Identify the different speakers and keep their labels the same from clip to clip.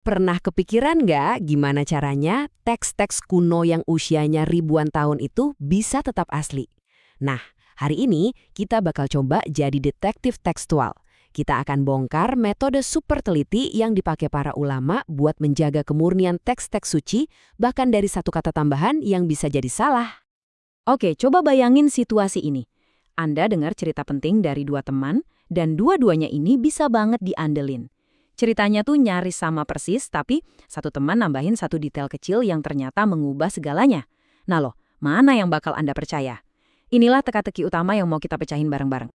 Speaker 1: Pernah kepikiran nggak gimana caranya teks-teks kuno yang usianya ribuan tahun itu bisa tetap asli? Nah, hari ini kita bakal coba jadi detektif tekstual. Kita akan bongkar metode super teliti yang dipakai para ulama buat menjaga kemurnian teks-teks suci, bahkan dari satu kata tambahan yang bisa jadi salah.
Speaker 2: Oke, coba bayangin situasi ini. Anda dengar cerita penting dari dua teman, dan dua-duanya ini bisa banget diandelin. Ceritanya tuh nyaris sama persis, tapi satu teman nambahin satu detail kecil yang ternyata mengubah segalanya. Nah loh, mana yang bakal Anda percaya? Inilah teka-teki utama yang mau kita pecahin bareng-bareng.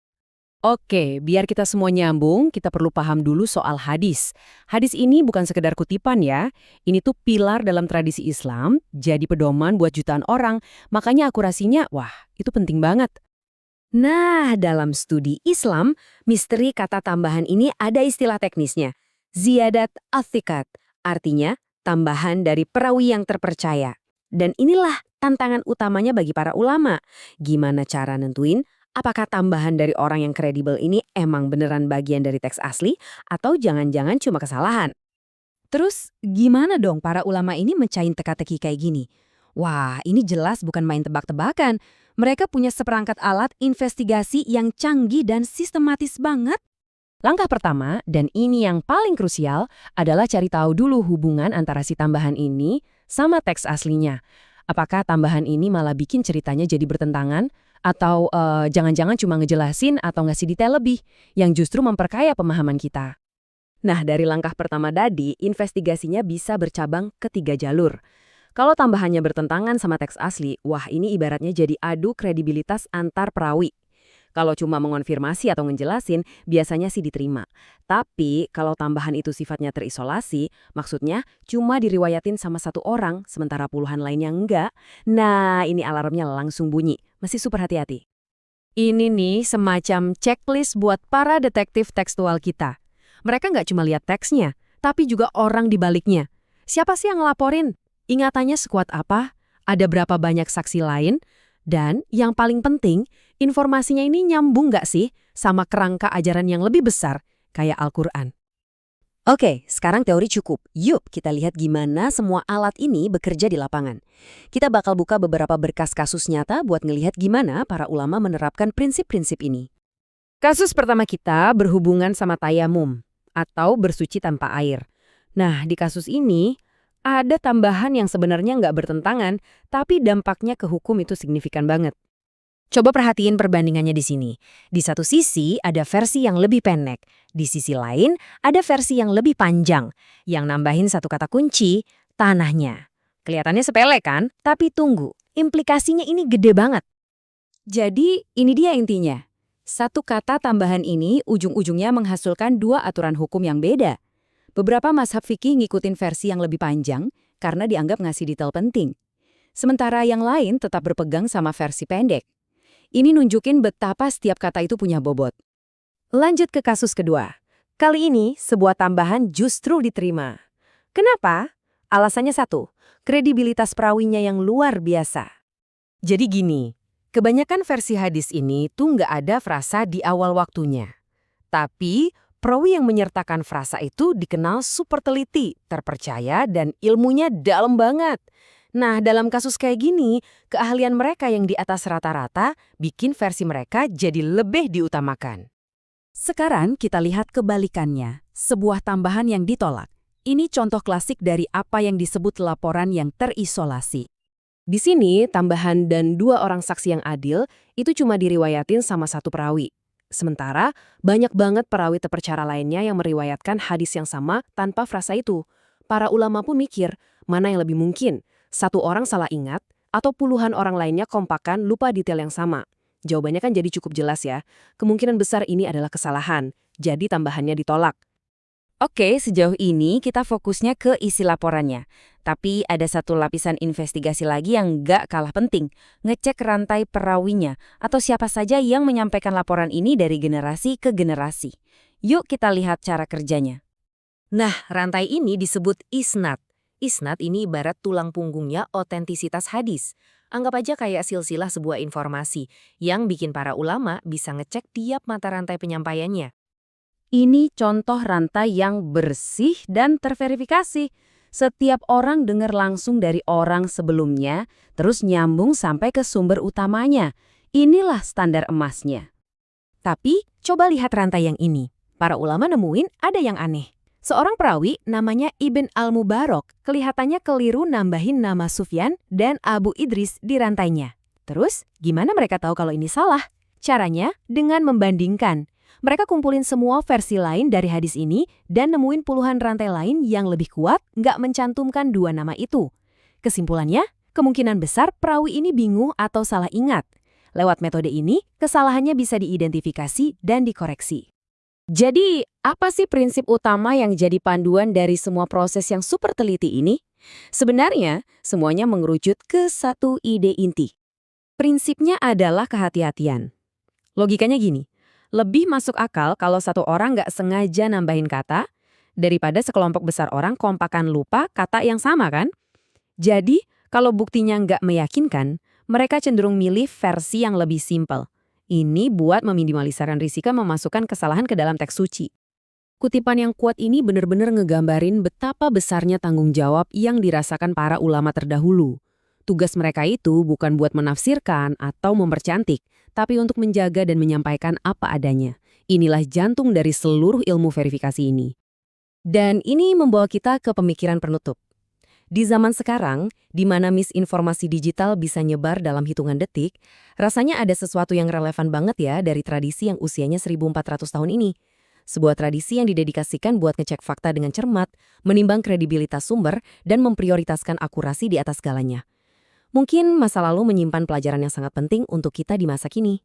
Speaker 1: Oke, biar kita semua nyambung, kita perlu paham dulu soal hadis. Hadis ini bukan sekedar kutipan ya, ini tuh pilar dalam tradisi Islam, jadi pedoman buat jutaan orang, makanya akurasinya, wah, itu penting banget. Nah, dalam studi Islam, misteri kata tambahan ini ada istilah teknisnya. Ziyadat athikat, artinya tambahan dari perawi yang terpercaya. Dan inilah tantangan utamanya bagi para ulama. Gimana cara nentuin apakah tambahan dari orang yang kredibel ini emang beneran bagian dari teks asli atau jangan-jangan cuma kesalahan?
Speaker 2: Terus, gimana dong para ulama ini mencahin teka-teki kayak gini? Wah, ini jelas bukan main tebak-tebakan. Mereka punya seperangkat alat investigasi yang canggih dan sistematis banget.
Speaker 1: Langkah pertama, dan ini yang paling krusial, adalah cari tahu dulu hubungan antara si tambahan ini sama teks aslinya. Apakah tambahan ini malah bikin ceritanya jadi bertentangan? Atau jangan-jangan cuma ngejelasin atau ngasih detail lebih, yang justru memperkaya pemahaman kita? Nah, dari langkah pertama tadi, investigasinya bisa bercabang ke 3 jalur. Kalau tambahannya bertentangan sama teks asli, wah ini ibaratnya jadi adu kredibilitas antar perawi. Kalau cuma mengonfirmasi atau ngejelasin, biasanya sih diterima. Tapi kalau tambahan itu sifatnya terisolasi, maksudnya cuma diriwayatin sama satu orang, sementara puluhan lainnya enggak, nah ini alarmnya langsung bunyi. Mesti super hati-hati. Ini nih semacam checklist buat para detektif tekstual kita. Mereka nggak cuma lihat teksnya, tapi juga orang di baliknya. Siapa sih yang ngelaporin? Ingatannya sekuat apa? Ada berapa banyak saksi lain? Dan yang paling penting, informasinya ini nyambung nggak sih sama kerangka ajaran yang lebih besar, kayak Al-Quran? Oke, sekarang teori cukup. Yuk kita lihat gimana semua alat ini bekerja di lapangan. Kita bakal buka beberapa berkas kasus nyata buat ngelihat gimana para ulama menerapkan prinsip-prinsip ini. Kasus pertama kita berhubungan sama tayamum, atau bersuci tanpa air. Nah, di kasus ini, ada tambahan yang sebenarnya nggak bertentangan, tapi dampaknya ke hukum itu signifikan banget. Coba perhatiin perbandingannya di sini. Di satu sisi ada versi yang lebih pendek, di sisi lain ada versi yang lebih panjang, yang nambahin satu kata kunci, tanahnya. Kelihatannya sepele kan? Tapi tunggu, implikasinya ini gede banget.
Speaker 2: Jadi, ini dia intinya. Satu kata tambahan ini ujung-ujungnya menghasilkan dua aturan hukum yang beda. Beberapa mazhab fikih ngikutin versi yang lebih panjang karena dianggap ngasih detail penting. Sementara yang lain tetap berpegang sama versi pendek. Ini nunjukin betapa setiap kata itu punya bobot.
Speaker 1: Lanjut ke kasus kedua. Kali ini, sebuah tambahan justru diterima. Kenapa? Alasannya satu, kredibilitas perawinya yang luar biasa. Jadi gini, kebanyakan versi hadis ini tuh nggak ada frasa di awal waktunya. Tapi, perawi yang menyertakan frasa itu dikenal super teliti, terpercaya, dan ilmunya dalam banget. Nah, dalam kasus kayak gini, keahlian mereka yang di atas rata-rata bikin versi mereka jadi lebih diutamakan.
Speaker 2: Sekarang kita lihat kebalikannya, sebuah tambahan yang ditolak. Ini contoh klasik dari apa yang disebut laporan yang terisolasi.
Speaker 1: Di sini, tambahan dan 2 orang saksi yang adil itu cuma diriwayatin sama satu perawi. Sementara, banyak banget perawi terpercaya lainnya yang meriwayatkan hadis yang sama tanpa frasa itu. Para ulama pun mikir, mana yang lebih mungkin? Satu orang salah ingat, atau puluhan orang lainnya kompakan lupa detail yang sama? Jawabannya kan jadi cukup jelas ya. Kemungkinan besar ini adalah kesalahan, jadi tambahannya ditolak.
Speaker 2: Oke, sejauh ini kita fokusnya ke isi laporannya. Tapi ada satu lapisan investigasi lagi yang nggak kalah penting, ngecek rantai perawinya atau siapa saja yang menyampaikan laporan ini dari generasi ke generasi. Yuk kita lihat cara kerjanya.
Speaker 1: Nah, rantai ini disebut isnad. Isnad ini ibarat tulang punggungnya otentisitas hadis. Anggap aja kayak silsilah sebuah informasi yang bikin para ulama bisa ngecek tiap mata rantai penyampaiannya. Ini contoh rantai yang bersih dan terverifikasi. Setiap orang dengar langsung dari orang sebelumnya, terus nyambung sampai ke sumber utamanya. Inilah standar emasnya.
Speaker 2: Tapi, coba lihat rantai yang ini. Para ulama nemuin ada yang aneh. Seorang perawi namanya Ibn al-Mubarak kelihatannya keliru nambahin nama Sufyan dan Abu Idris di rantainya. Terus, gimana mereka tahu kalau ini salah? Caranya dengan membandingkan. Mereka kumpulin semua versi lain dari hadis ini dan nemuin puluhan rantai lain yang lebih kuat nggak mencantumkan dua nama itu. Kesimpulannya, kemungkinan besar perawi ini bingung atau salah ingat. Lewat metode ini, kesalahannya bisa diidentifikasi dan dikoreksi.
Speaker 1: Jadi, apa sih prinsip utama yang jadi panduan dari semua proses yang super teliti ini? Sebenarnya, semuanya mengerucut ke satu ide inti. Prinsipnya adalah kehati-hatian. Logikanya gini, lebih masuk akal kalau satu orang nggak sengaja nambahin kata, daripada sekelompok besar orang kompakan lupa kata yang sama kan? Jadi, kalau buktinya nggak meyakinkan, mereka cenderung milih versi yang lebih simpel. Ini buat meminimalisirkan risiko memasukkan kesalahan ke dalam teks suci. Kutipan yang kuat ini benar-benar ngegambarin betapa besarnya tanggung jawab yang dirasakan para ulama terdahulu. Tugas mereka itu bukan buat menafsirkan atau mempercantik, tapi untuk menjaga dan menyampaikan apa adanya. Inilah jantung dari seluruh ilmu verifikasi ini. Dan ini membawa kita ke pemikiran penutup. Di zaman sekarang, di mana misinformasi digital bisa nyebar dalam hitungan detik, rasanya ada sesuatu yang relevan banget ya dari tradisi yang usianya 1400 tahun ini. Sebuah tradisi yang didedikasikan buat ngecek fakta dengan cermat, menimbang kredibilitas sumber, dan memprioritaskan akurasi di atas segalanya. Mungkin masa lalu menyimpan pelajaran yang sangat penting untuk kita di masa kini.